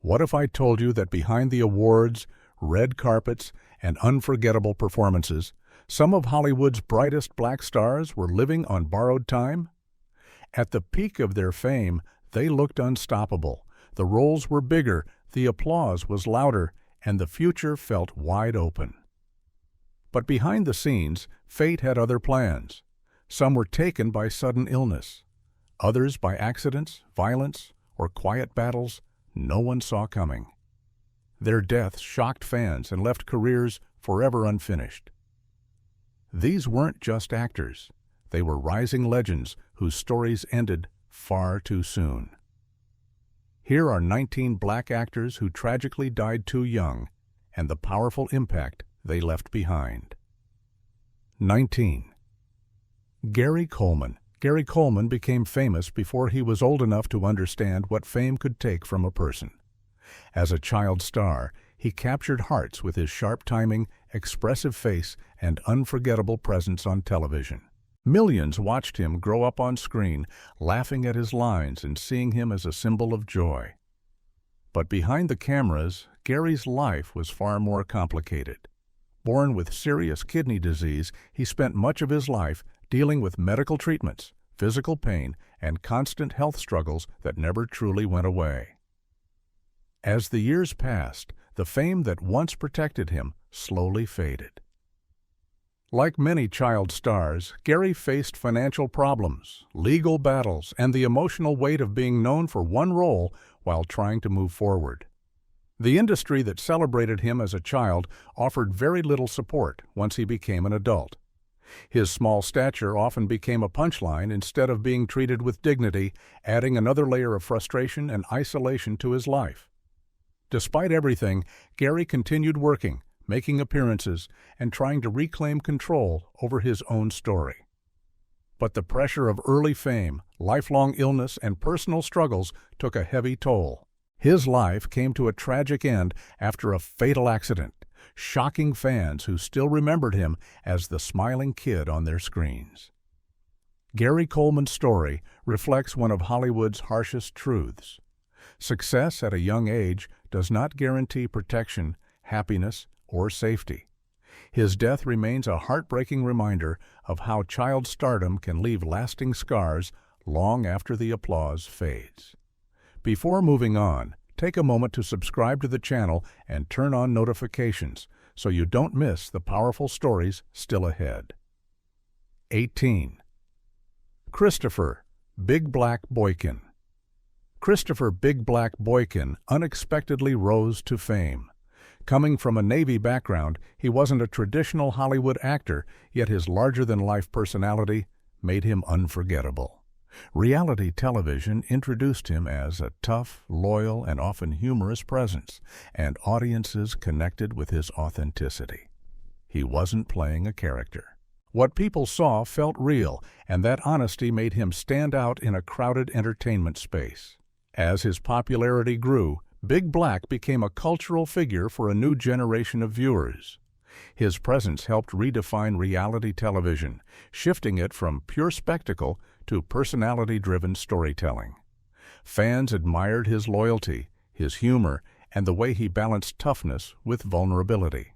What if I told you that behind the awards, red carpets, and unforgettable performances, some of Hollywood's brightest black stars were living on borrowed time? At the peak of their fame, they looked unstoppable. The roles were bigger, the applause was louder, and the future felt wide open. But behind the scenes, fate had other plans. Some were taken by sudden illness, others by accidents, violence, or quiet battles no one saw coming. Their deaths shocked fans and left careers forever unfinished. These weren't just actors. They were rising legends whose stories ended far too soon. Here are 19 black actors who tragically died too young, and the powerful impact they left behind. 19. Gary Coleman. Gary Coleman became famous before he was old enough to understand what fame could take from a person. As a child star, he captured hearts with his sharp timing, expressive face, and unforgettable presence on television. Millions watched him grow up on screen, laughing at his lines and seeing him as a symbol of joy. But behind the cameras, Gary's life was far more complicated. Born with serious kidney disease, he spent much of his life dealing with medical treatments, physical pain, and constant health struggles that never truly went away. As the years passed, the fame that once protected him slowly faded. Like many child stars, Gary faced financial problems, legal battles, and the emotional weight of being known for one role while trying to move forward. The industry that celebrated him as a child offered very little support once he became an adult. His small stature often became a punchline instead of being treated with dignity, adding another layer of frustration and isolation to his life. Despite everything, Gary continued working, making appearances, and trying to reclaim control over his own story. But the pressure of early fame, lifelong illness, and personal struggles took a heavy toll. His life came to a tragic end after a fatal accident, shocking fans who still remembered him as the smiling kid on their screens. Gary Coleman's story reflects one of Hollywood's harshest truths. Success at a young age does not guarantee protection, happiness, or safety. His death remains a heartbreaking reminder of how child stardom can leave lasting scars long after the applause fades. Before moving on, take a moment to subscribe to the channel and turn on notifications so you don't miss the powerful stories still ahead. 18. Christopher Big Black Boykin. Christopher Big Black Boykin unexpectedly rose to fame. Coming from a Navy background, he wasn't a traditional Hollywood actor, yet his larger-than-life personality made him unforgettable. Reality television introduced him as a tough, loyal, and often humorous presence, and audiences connected with his authenticity. He wasn't playing a character. What people saw felt real, and that honesty made him stand out in a crowded entertainment space. As his popularity grew, Big Black became a cultural figure for a new generation of viewers. His presence helped redefine reality television, shifting it from pure spectacle to personality-driven storytelling. Fans admired his loyalty, his humor, and the way he balanced toughness with vulnerability.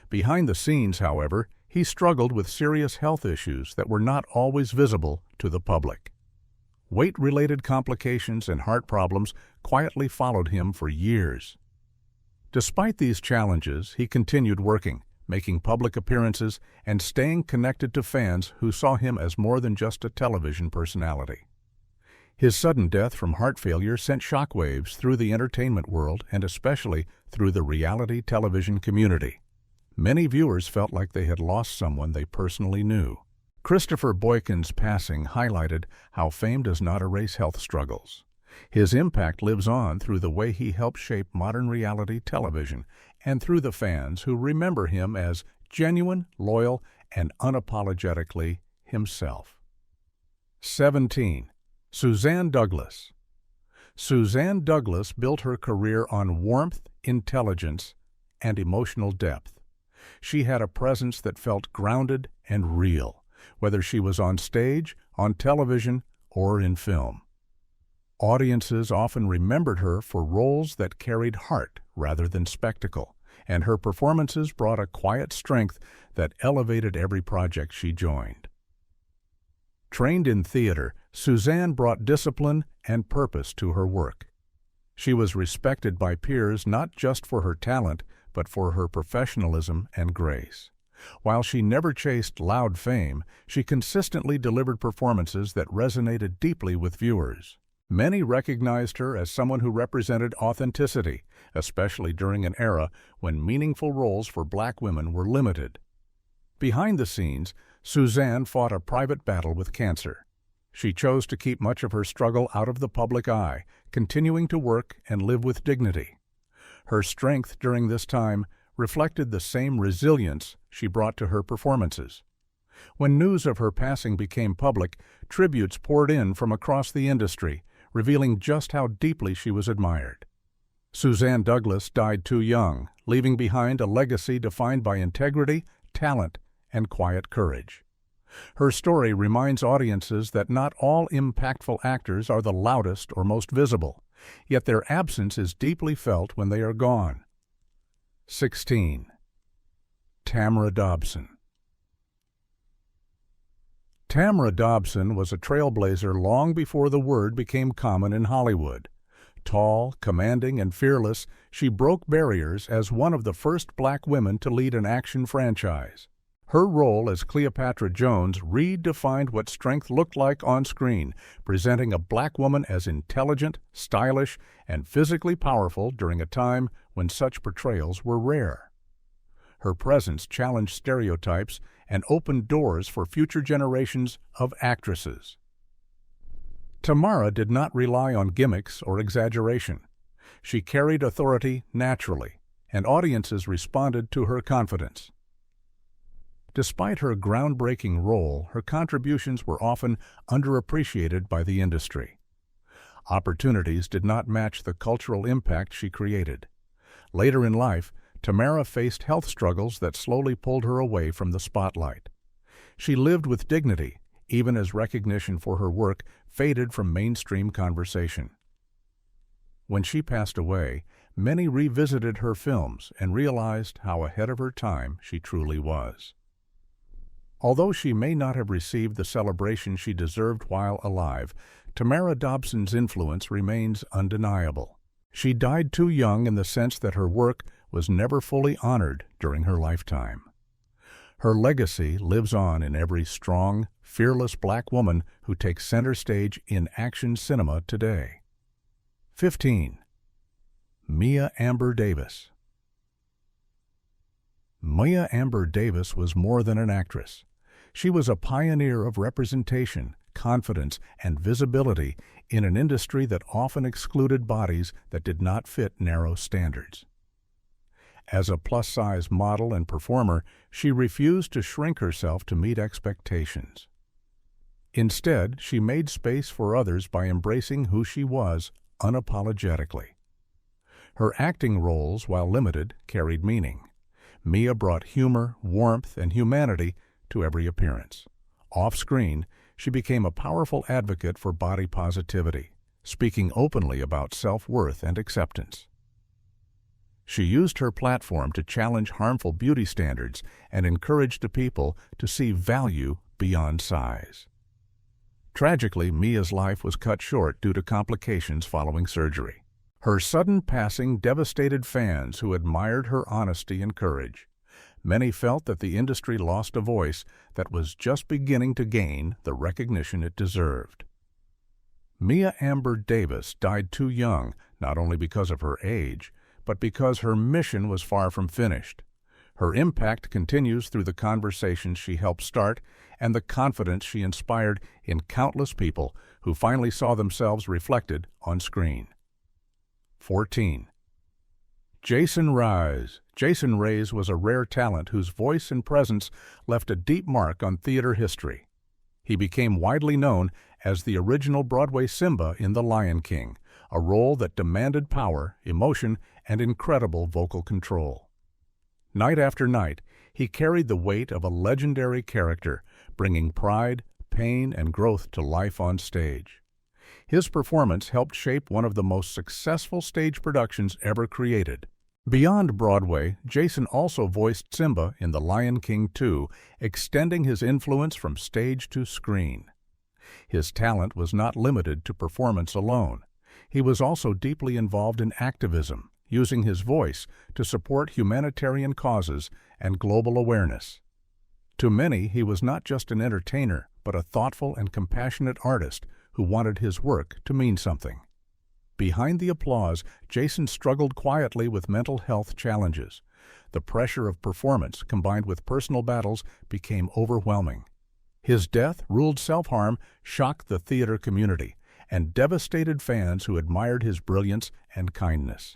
Behind the scenes, however, he struggled with serious health issues that were not always visible to the public. Weight-related complications and heart problems quietly followed him for years. Despite these challenges, he continued working, making public appearances, and staying connected to fans who saw him as more than just a television personality. His sudden death from heart failure sent shockwaves through the entertainment world and especially through the reality television community. Many viewers felt like they had lost someone they personally knew. Christopher Boykin's passing highlighted how fame does not erase health struggles. His impact lives on through the way he helped shape modern reality television and through the fans who remember him as genuine, loyal, and unapologetically himself. 17. Suzanne Douglas. Suzanne Douglas built her career on warmth, intelligence, and emotional depth. She had a presence that felt grounded and real, whether she was on stage, on television, or in film. Audiences often remembered her for roles that carried heart rather than spectacle, and her performances brought a quiet strength that elevated every project she joined. Trained in theater, Suzanne brought discipline and purpose to her work. She was respected by peers not just for her talent, but for her professionalism and grace. While she never chased loud fame, she consistently delivered performances that resonated deeply with viewers. Many recognized her as someone who represented authenticity, especially during an era when meaningful roles for Black women were limited. Behind the scenes, Suzanne fought a private battle with cancer. She chose to keep much of her struggle out of the public eye, continuing to work and live with dignity. Her strength during this time reflected the same resilience she brought to her performances. When news of her passing became public, tributes poured in from across the industry, revealing just how deeply she was admired. Suzanne Douglas died too young, leaving behind a legacy defined by integrity, talent, and quiet courage. Her story reminds audiences that not all impactful actors are the loudest or most visible, yet their absence is deeply felt when they are gone. 16. Tamara Dobson. Tamara Dobson was a trailblazer long before the word became common in Hollywood. Tall, commanding, and fearless, she broke barriers as one of the first Black women to lead an action franchise. Her role as Cleopatra Jones redefined what strength looked like on screen, presenting a Black woman as intelligent, stylish, and physically powerful during a time when such portrayals were rare. Her presence challenged stereotypes and opened doors for future generations of actresses. Tamara did not rely on gimmicks or exaggeration. She carried authority naturally, and audiences responded to her confidence. Despite her groundbreaking role, her contributions were often underappreciated by the industry. Opportunities did not match the cultural impact she created. Later in life, Tamara faced health struggles that slowly pulled her away from the spotlight. She lived with dignity, even as recognition for her work faded from mainstream conversation. When she passed away, many revisited her films and realized how ahead of her time she truly was. Although she may not have received the celebration she deserved while alive, Tamara Dobson's influence remains undeniable. She died too young in the sense that her work was never fully honored during her lifetime. Her legacy lives on in every strong, fearless Black woman who takes center stage in action cinema today. 15. Mia Amber Davis. Mia Amber Davis was more than an actress. She was a pioneer of representation, confidence, and visibility in an industry that often excluded bodies that did not fit narrow standards. As a plus-size model and performer, she refused to shrink herself to meet expectations. Instead, she made space for others by embracing who she was unapologetically. Her acting roles, while limited, carried meaning. Mia brought humor, warmth, and humanity to every appearance. Off-screen, she became a powerful advocate for body positivity, speaking openly about self-worth and acceptance. She used her platform to challenge harmful beauty standards and encouraged the people to see value beyond size. Tragically, Mia's life was cut short due to complications following surgery. Her sudden passing devastated fans who admired her honesty and courage. Many felt that the industry lost a voice that was just beginning to gain the recognition it deserved. Mia Amber Davis died too young, not only because of her age, but because her mission was far from finished. Her impact continues through the conversations she helped start and the confidence she inspired in countless people who finally saw themselves reflected on screen. 14. Jason Rise. Jason Rise was a rare talent whose voice and presence left a deep mark on theater history. He became widely known as the original Broadway Simba in The Lion King, a role that demanded power, emotion, and incredible vocal control. Night after night, he carried the weight of a legendary character, bringing pride, pain, and growth to life on stage. His performance helped shape one of the most successful stage productions ever created. Beyond Broadway, Jason also voiced Simba in The Lion King 2, extending his influence from stage to screen. His talent was not limited to performance alone. He was also deeply involved in activism, using his voice to support humanitarian causes and global awareness. To many, he was not just an entertainer, but a thoughtful and compassionate artist who wanted his work to mean something. Behind the applause, Jason struggled quietly with mental health challenges. The pressure of performance, combined with personal battles, became overwhelming. His death, ruled self-harm, shocked the theater community and devastated fans who admired his brilliance and kindness.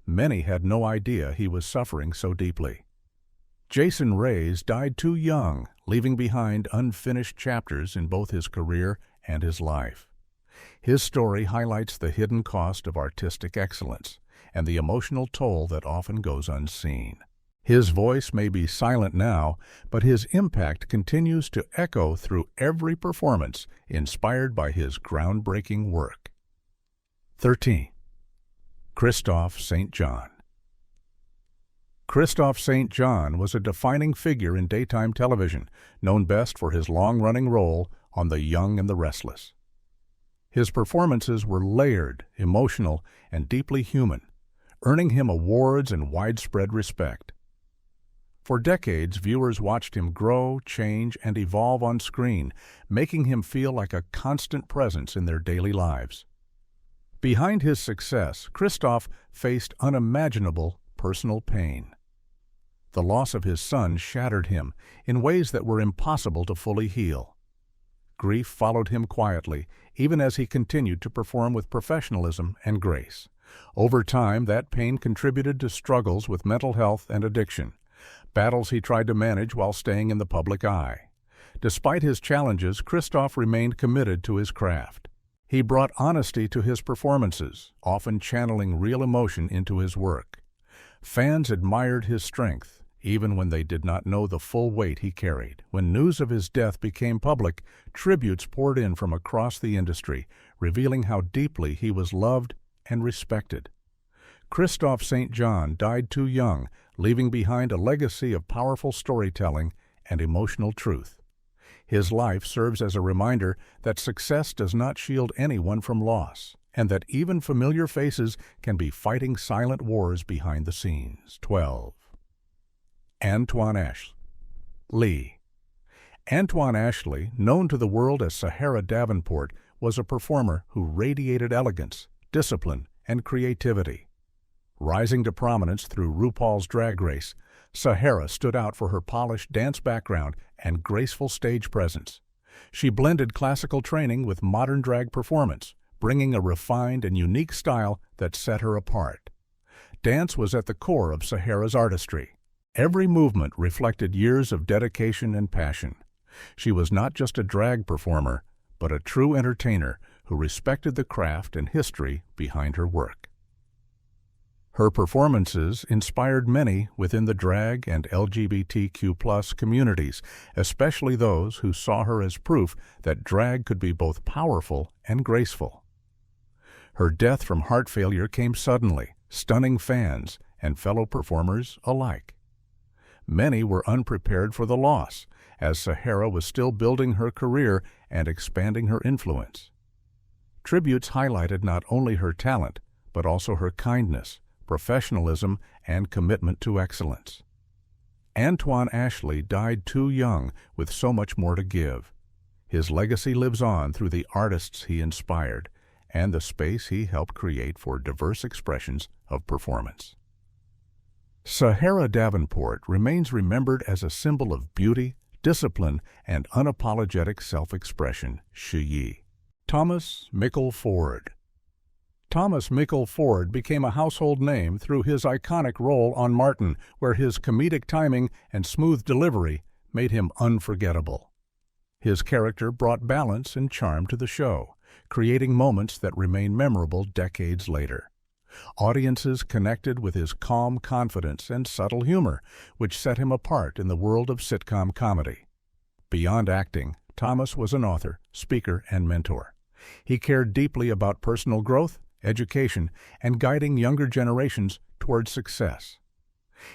Many had no idea he was suffering so deeply. Jason Reyes died too young, leaving behind unfinished chapters in both his career and his life. His story highlights the hidden cost of artistic excellence and the emotional toll that often goes unseen. His voice may be silent now, but his impact continues to echo through every performance inspired by his groundbreaking work. 13. Christophe St. John. Christophe St. John was a defining figure in daytime television, known best for his long-running role on The Young and the Restless. His performances were layered, emotional, and deeply human, earning him awards and widespread respect. For decades, viewers watched him grow, change, and evolve on screen, making him feel like a constant presence in their daily lives. Behind his success, Christophe faced unimaginable personal pain. The loss of his son shattered him in ways that were impossible to fully heal. Grief followed him quietly, even as he continued to perform with professionalism and grace. Over time, that pain contributed to struggles with mental health and addiction, battles he tried to manage while staying in the public eye. Despite his challenges, Christophe remained committed to his craft. He brought honesty to his performances, often channeling real emotion into his work. Fans admired his strength, even when they did not know the full weight he carried. When news of his death became public, tributes poured in from across the industry, revealing how deeply he was loved and respected. Christophe St. John died too young, leaving behind a legacy of powerful storytelling and emotional truth. His life serves as a reminder that success does not shield anyone from loss, and that even familiar faces can be fighting silent wars behind the scenes. 12. Antoine Ashley. Antoine Ashley, known to the world as Sahara Davenport, was a performer who radiated elegance, discipline, and creativity. Rising to prominence through RuPaul's Drag Race, Sahara stood out for her polished dance background and graceful stage presence. She blended classical training with modern drag performance, bringing a refined and unique style that set her apart. Dance was at the core of Sahara's artistry. Every movement reflected years of dedication and passion. She was not just a drag performer, but a true entertainer who respected the craft and history behind her work. Her performances inspired many within the drag and LGBTQ+ communities, especially those who saw her as proof that drag could be both powerful and graceful. Her death from heart failure came suddenly, stunning fans and fellow performers alike. Many were unprepared for the loss, as Sahara was still building her career and expanding her influence. Tributes highlighted not only her talent, but also her kindness, professionalism, and commitment to excellence. Antoine Ashley died too young with so much more to give. His legacy lives on through the artists he inspired and the space he helped create for diverse expressions of performance. Sahara Davenport remains remembered as a symbol of beauty, discipline, and unapologetic self-expression. Thomas Mickle Ford. Thomas Mickle Ford became a household name through his iconic role on Martin, where his comedic timing and smooth delivery made him unforgettable. His character brought balance and charm to the show, creating moments that remain memorable decades later. Audiences connected with his calm confidence and subtle humor, which set him apart in the world of sitcom comedy. Beyond acting, Thomas was an author, speaker, and mentor. He cared deeply about personal growth, education, and guiding younger generations towards success.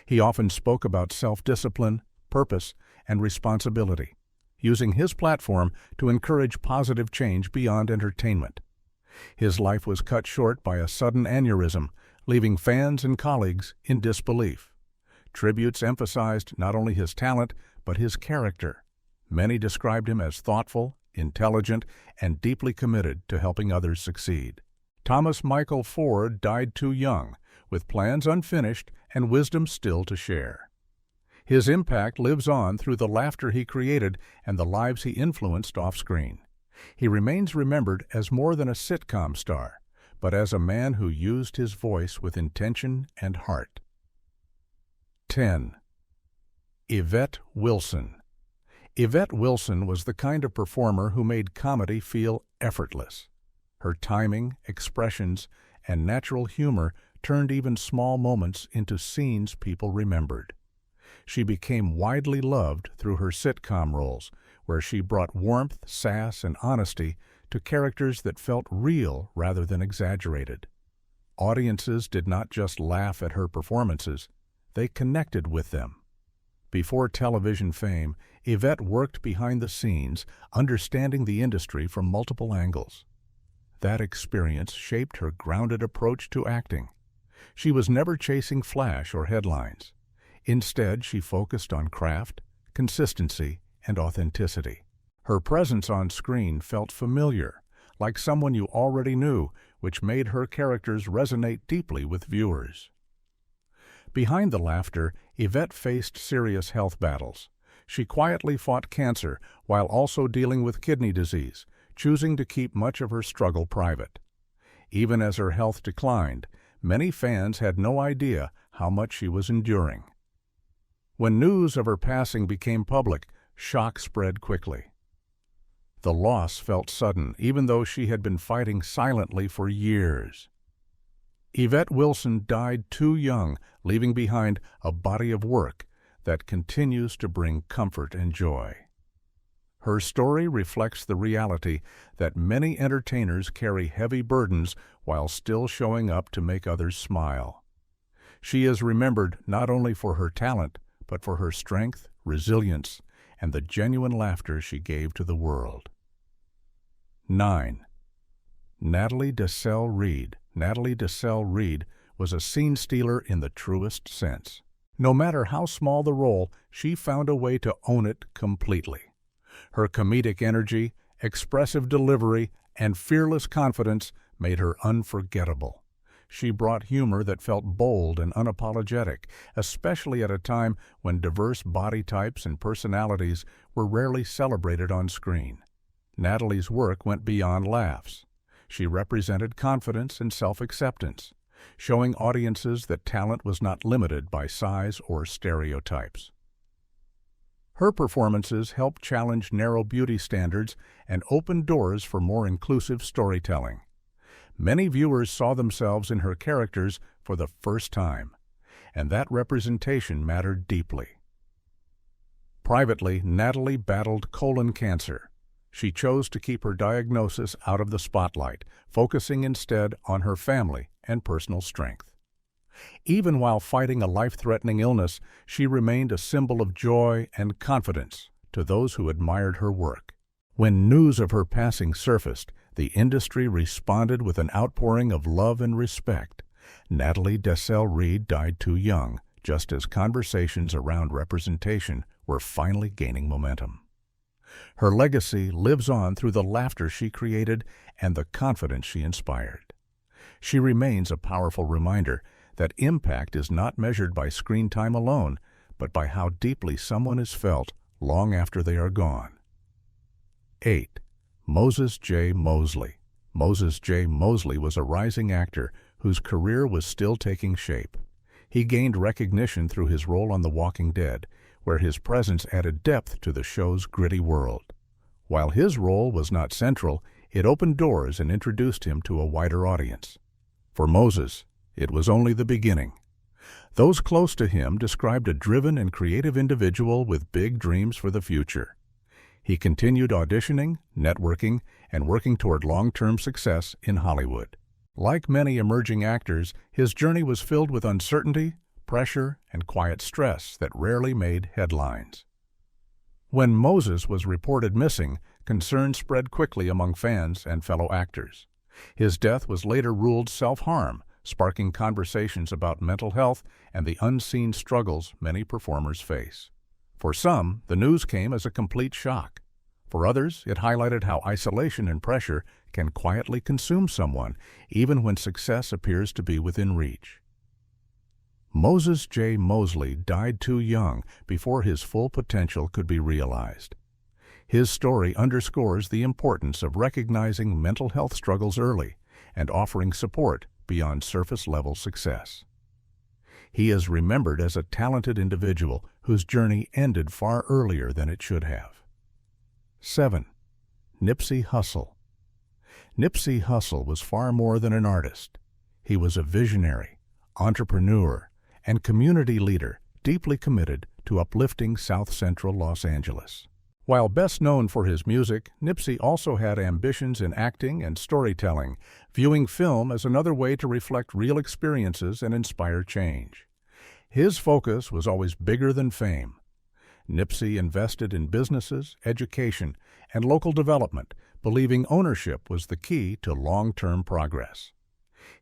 He often spoke about self-discipline, purpose, and responsibility, using his platform to encourage positive change beyond entertainment. His life was cut short by a sudden aneurysm, leaving fans and colleagues in disbelief. Tributes emphasized not only his talent, but his character. Many described him as thoughtful, intelligent, and deeply committed to helping others succeed. Thomas Michael Ford died too young, with plans unfinished and wisdom still to share. His impact lives on through the laughter he created and the lives he influenced off-screen. He remains remembered as more than a sitcom star, but as a man who used his voice with intention and heart. 10. Yvette Wilson. Yvette Wilson was the kind of performer who made comedy feel effortless. Her timing, expressions, and natural humor turned even small moments into scenes people remembered. She became widely loved through her sitcom roles, where she brought warmth, sass, and honesty to characters that felt real rather than exaggerated. Audiences did not just laugh at her performances, they connected with them. Before television fame, Yvette worked behind the scenes, understanding the industry from multiple angles. That experience shaped her grounded approach to acting. She was never chasing flash or headlines. Instead, she focused on craft, consistency, and authenticity. Her presence on screen felt familiar, like someone you already knew, which made her characters resonate deeply with viewers. Behind the laughter, Yvette faced serious health battles. She quietly fought cancer while also dealing with kidney disease, choosing to keep much of her struggle private. Even as her health declined, many fans had no idea how much she was enduring. When news of her passing became public, shock spread quickly. The loss felt sudden, even though she had been fighting silently for years. Yvette Wilson died too young, leaving behind a body of work that continues to bring comfort and joy. Her story reflects the reality that many entertainers carry heavy burdens while still showing up to make others smile. She is remembered not only for her talent, but for her strength, resilience, and the genuine laughter she gave to the world. 9. Natalie Desselle-Reid. Natalie Desselle-Reid was a scene stealer in the truest sense. No matter how small the role, she found a way to own it completely. Her comedic energy, expressive delivery, and fearless confidence made her unforgettable. She brought humor that felt bold and unapologetic, especially at a time when diverse body types and personalities were rarely celebrated on screen. Natalie's work went beyond laughs. She represented confidence and self-acceptance, showing audiences that talent was not limited by size or stereotypes. Her performances helped challenge narrow beauty standards and open doors for more inclusive storytelling. Many viewers saw themselves in her characters for the first time, and that representation mattered deeply. Privately, Natalie battled colon cancer. She chose to keep her diagnosis out of the spotlight, focusing instead on her family and personal strength. Even while fighting a life-threatening illness, she remained a symbol of joy and confidence to those who admired her work. When news of her passing surfaced, the industry responded with an outpouring of love and respect. Natalie Desselle-Reid died too young, just as conversations around representation were finally gaining momentum. Her legacy lives on through the laughter she created and the confidence she inspired. She remains a powerful reminder that impact is not measured by screen time alone, but by how deeply someone is felt long after they are gone. 8. Moses J. Mosley. Moses J. Mosley was a rising actor whose career was still taking shape. He gained recognition through his role on The Walking Dead, where his presence added depth to the show's gritty world. While his role was not central, it opened doors and introduced him to a wider audience. For Moses, it was only the beginning. Those close to him described a driven and creative individual with big dreams for the future. He continued auditioning, networking, and working toward long-term success in Hollywood. Like many emerging actors, his journey was filled with uncertainty, pressure, and quiet stress that rarely made headlines. When Moses was reported missing, concern spread quickly among fans and fellow actors. His death was later ruled self-harm, sparking conversations about mental health and the unseen struggles many performers face. For some, the news came as a complete shock. For others, it highlighted how isolation and pressure can quietly consume someone, even when success appears to be within reach. Moses J. Mosley died too young before his full potential could be realized. His story underscores the importance of recognizing mental health struggles early and offering support beyond surface-level success. He is remembered as a talented individual whose journey ended far earlier than it should have. 7. Nipsey Hussle. Nipsey Hussle was far more than an artist. He was a visionary, entrepreneur, and community leader deeply committed to uplifting South Central Los Angeles. While best known for his music, Nipsey also had ambitions in acting and storytelling, viewing film as another way to reflect real experiences and inspire change. His focus was always bigger than fame. Nipsey invested in businesses, education, and local development, believing ownership was the key to long-term progress.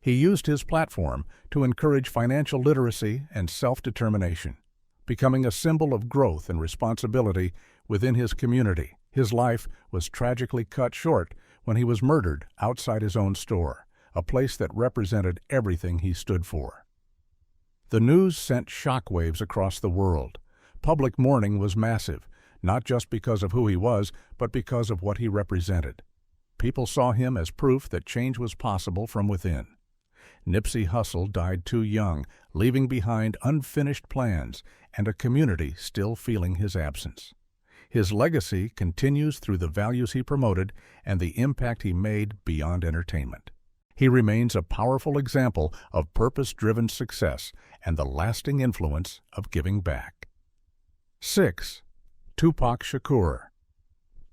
He used his platform to encourage financial literacy and self-determination, becoming a symbol of growth and responsibility within his community. His life was tragically cut short when he was murdered outside his own store, a place that represented everything he stood for. The news sent shockwaves across the world. Public mourning was massive, not just because of who he was, but because of what he represented. People saw him as proof that change was possible from within. Nipsey Hussle died too young, leaving behind unfinished plans and a community still feeling his absence. His legacy continues through the values he promoted and the impact he made beyond entertainment. He remains a powerful example of purpose-driven success and the lasting influence of giving back. 6. Tupac Shakur.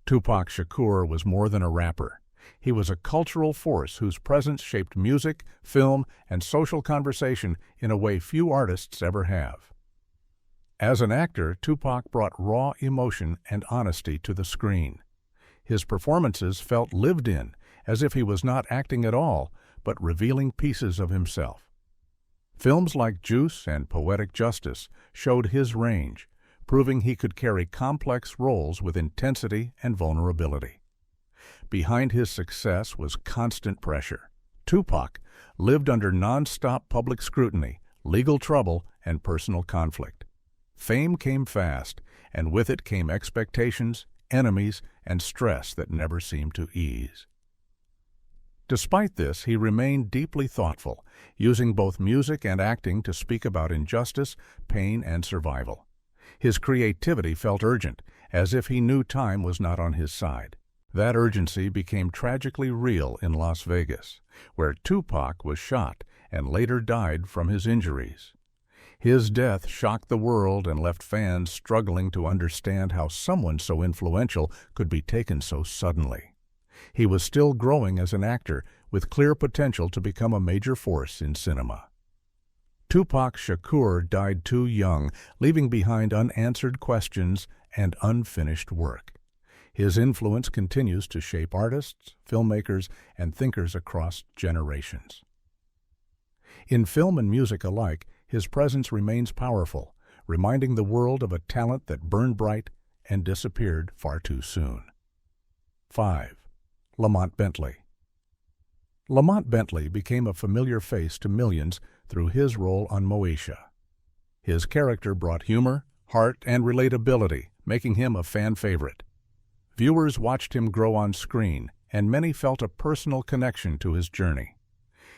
Tupac Shakur was more than a rapper. He was a cultural force whose presence shaped music, film, and social conversation in a way few artists ever have. As an actor, Tupac brought raw emotion and honesty to the screen. His performances felt lived in, as if he was not acting at all, but revealing pieces of himself. Films like Juice and Poetic Justice showed his range, proving he could carry complex roles with intensity and vulnerability. Behind his success was constant pressure. Tupac lived under non-stop public scrutiny, legal trouble, and personal conflict. Fame came fast, and with it came expectations, enemies, and stress that never seemed to ease. Despite this, he remained deeply thoughtful, using both music and acting to speak about injustice, pain, and survival. His creativity felt urgent, as if he knew time was not on his side. That urgency became tragically real in Las Vegas, where Tupac was shot and later died from his injuries. His death shocked the world and left fans struggling to understand how someone so influential could be taken so suddenly. He was still growing as an actor, with clear potential to become a major force in cinema. Tupac Shakur died too young, leaving behind unanswered questions and unfinished work. His influence continues to shape artists, filmmakers, and thinkers across generations. In film and music alike, his presence remains powerful, reminding the world of a talent that burned bright and disappeared far too soon. 5. Lamont Bentley. Lamont Bentley became a familiar face to millions through his role on Moesha. His character brought humor, heart, and relatability, making him a fan favorite. Viewers watched him grow on screen, and many felt a personal connection to his journey.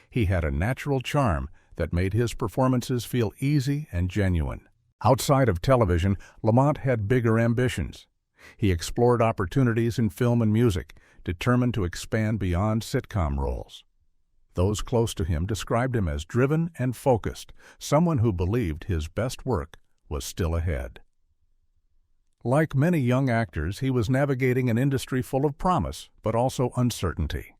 He had a natural charm that made his performances feel easy and genuine. Outside of television, Lamont had bigger ambitions. He explored opportunities in film and music, determined to expand beyond sitcom roles. Those close to him described him as driven and focused, someone who believed his best work was still ahead. Like many young actors, he was navigating an industry full of promise, but also uncertainty.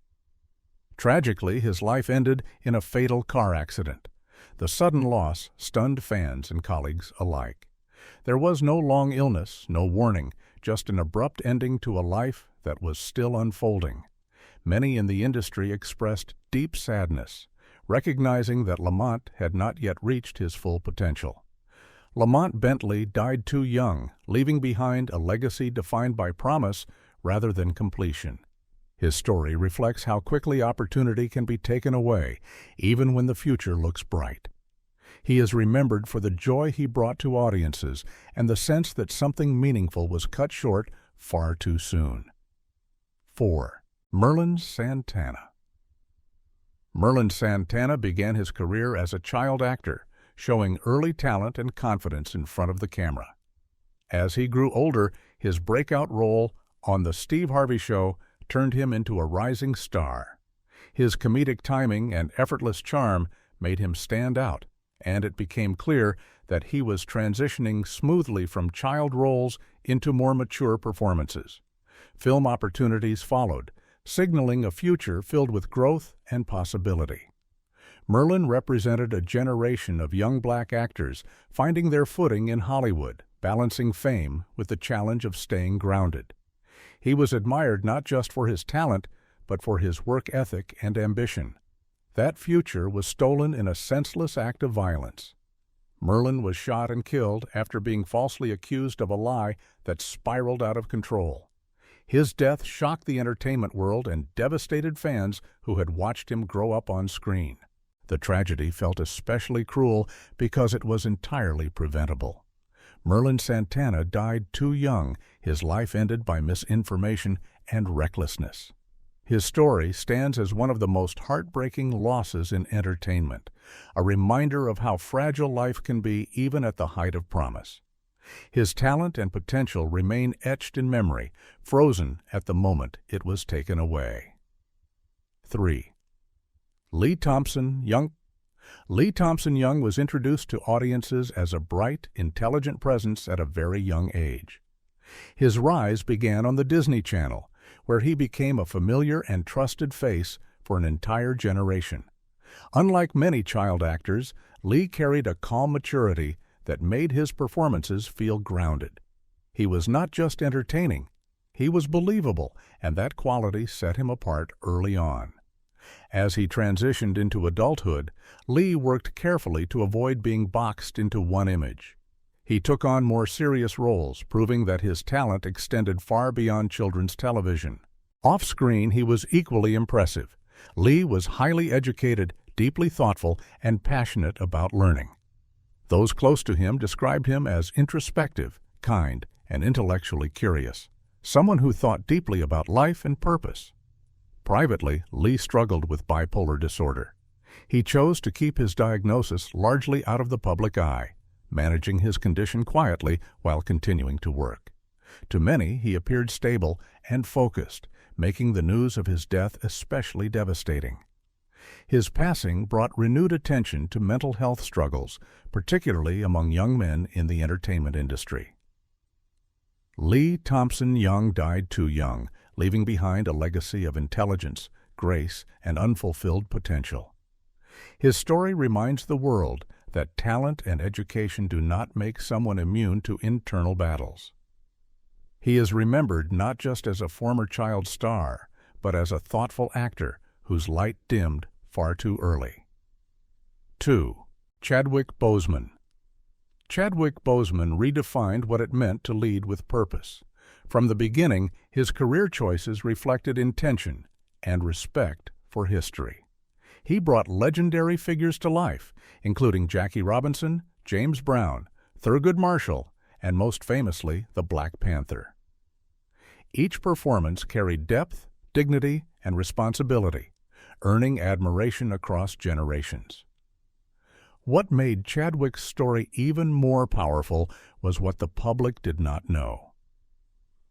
Tragically, his life ended in a fatal car accident. The sudden loss stunned fans and colleagues alike. There was no long illness, no warning, just an abrupt ending to a life that was still unfolding. Many in the industry expressed deep sadness, recognizing that Lamont had not yet reached his full potential. Lamont Bentley died too young, leaving behind a legacy defined by promise rather than completion. His story reflects how quickly opportunity can be taken away, even when the future looks bright. He is remembered for the joy he brought to audiences and the sense that something meaningful was cut short far too soon. 4. Merlin Santana. Merlin Santana began his career as a child actor, showing early talent and confidence in front of the camera. As he grew older, his breakout role on The Steve Harvey Show turned him into a rising star. His comedic timing and effortless charm made him stand out, and it became clear that he was transitioning smoothly from child roles into more mature performances. Film opportunities followed, signaling a future filled with growth and possibility. Merlin represented a generation of young black actors finding their footing in Hollywood, balancing fame with the challenge of staying grounded. He was admired not just for his talent, but for his work ethic and ambition. That future was stolen in a senseless act of violence. Merlin was shot and killed after being falsely accused of a lie that spiraled out of control. His death shocked the entertainment world and devastated fans who had watched him grow up on screen. The tragedy felt especially cruel because it was entirely preventable. Merlin Santana died too young, his life ended by misinformation and recklessness. His story stands as one of the most heartbreaking losses in entertainment, a reminder of how fragile life can be even at the height of promise. His talent and potential remain etched in memory, frozen at the moment it was taken away. 3. Lee Thompson Young. Lee Thompson Young was introduced to audiences as a bright, intelligent presence at a very young age. His rise began on the Disney Channel, where he became a familiar and trusted face for an entire generation. Unlike many child actors, Lee carried a calm maturity that made his performances feel grounded. He was not just entertaining, he was believable, and that quality set him apart early on. As he transitioned into adulthood, Lee worked carefully to avoid being boxed into one image. He took on more serious roles, proving that his talent extended far beyond children's television. Off-screen, he was equally impressive. Lee was highly educated, deeply thoughtful, and passionate about learning. Those close to him described him as introspective, kind, and intellectually curious, someone who thought deeply about life and purpose. Privately, Lee struggled with bipolar disorder. He chose to keep his diagnosis largely out of the public eye, managing his condition quietly while continuing to work. To many, he appeared stable and focused, making the news of his death especially devastating. His passing brought renewed attention to mental health struggles, particularly among young men in the entertainment industry. Lee Thompson Young died too young, leaving behind a legacy of intelligence, grace, and unfulfilled potential. His story reminds the world that talent and education do not make someone immune to internal battles. He is remembered not just as a former child star, but as a thoughtful actor whose light dimmed far too early. 2. Chadwick Boseman. Chadwick Boseman redefined what it meant to lead with purpose. From the beginning, his career choices reflected intention and respect for history. He brought legendary figures to life, including Jackie Robinson, James Brown, Thurgood Marshall, and most famously, the Black Panther. Each performance carried depth, dignity, and responsibility, earning admiration across generations. What made Chadwick's story even more powerful was what the public did not know.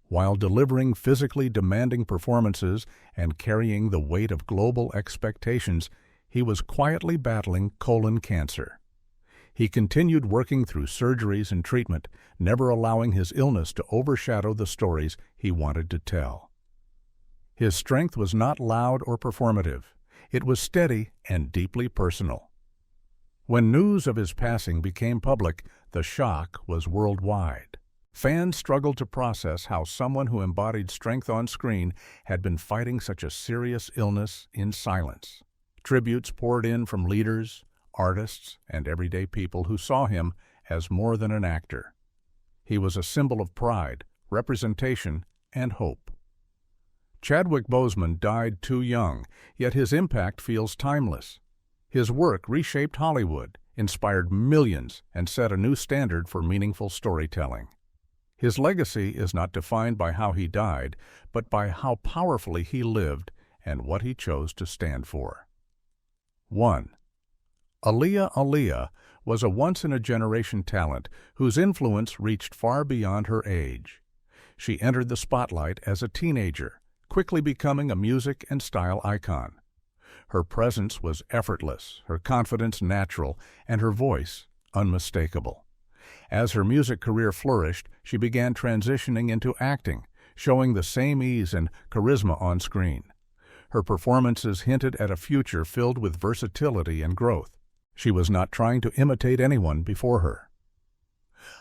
While delivering physically demanding performances and carrying the weight of global expectations, he was quietly battling colon cancer. He continued working through surgeries and treatment, never allowing his illness to overshadow the stories he wanted to tell. His strength was not loud or performative. It was steady and deeply personal. When news of his passing became public, the shock was worldwide. Fans struggled to process how someone who embodied strength on screen had been fighting such a serious illness in silence. Tributes poured in from leaders, artists, and everyday people who saw him as more than an actor. He was a symbol of pride, representation, and hope. Chadwick Boseman died too young, yet his impact feels timeless. His work reshaped Hollywood, inspired millions, and set a new standard for meaningful storytelling. His legacy is not defined by how he died, but by how powerfully he lived and what he chose to stand for. 1. Aaliyah was a once-in-a-generation talent whose influence reached far beyond her age. She entered the spotlight as a teenager, quickly becoming a music and style icon. Her presence was effortless, her confidence natural, and her voice unmistakable. As her music career flourished, she began transitioning into acting, showing the same ease and charisma on screen. Her performances hinted at a future filled with versatility and growth. She was not trying to imitate anyone before her.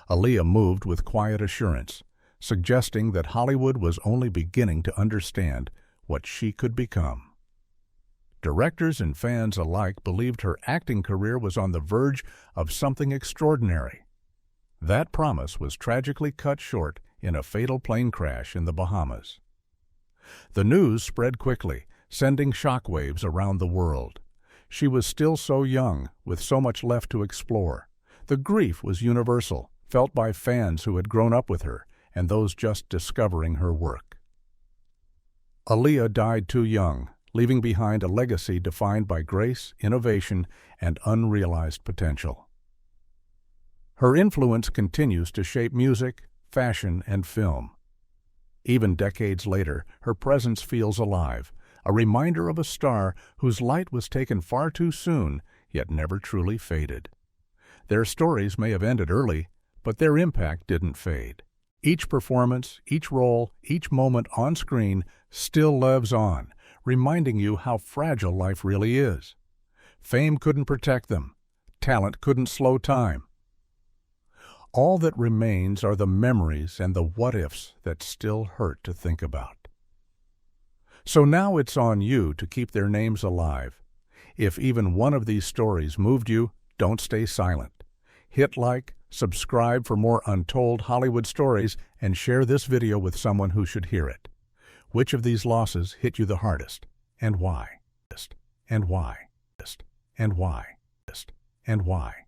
Aaliyah moved with quiet assurance, suggesting that Hollywood was only beginning to understand what she could become. Directors and fans alike believed her acting career was on the verge of something extraordinary. That promise was tragically cut short in a fatal plane crash in the Bahamas. The news spread quickly, sending shockwaves around the world. She was still so young, with so much left to explore. The grief was universal, felt by fans who had grown up with her and those just discovering her work. Aaliyah died too young, leaving behind a legacy defined by grace, innovation, and unrealized potential. Her influence continues to shape music, fashion, and film. Even decades later, her presence feels alive, a reminder of a star whose light was taken far too soon, yet never truly faded. Their stories may have ended early, but their impact didn't fade. Each performance, each role, each moment on screen still lives on, reminding you how fragile life really is. Fame couldn't protect them. Talent couldn't slow time. All that remains are the memories and the what-ifs that still hurt to think about. So now it's on you to keep their names alive. If even one of these stories moved you, don't stay silent. Hit like, subscribe for more untold Hollywood stories, and share this video with someone who should hear it. Which of these losses hit you the hardest, and why? And why? And why? And why?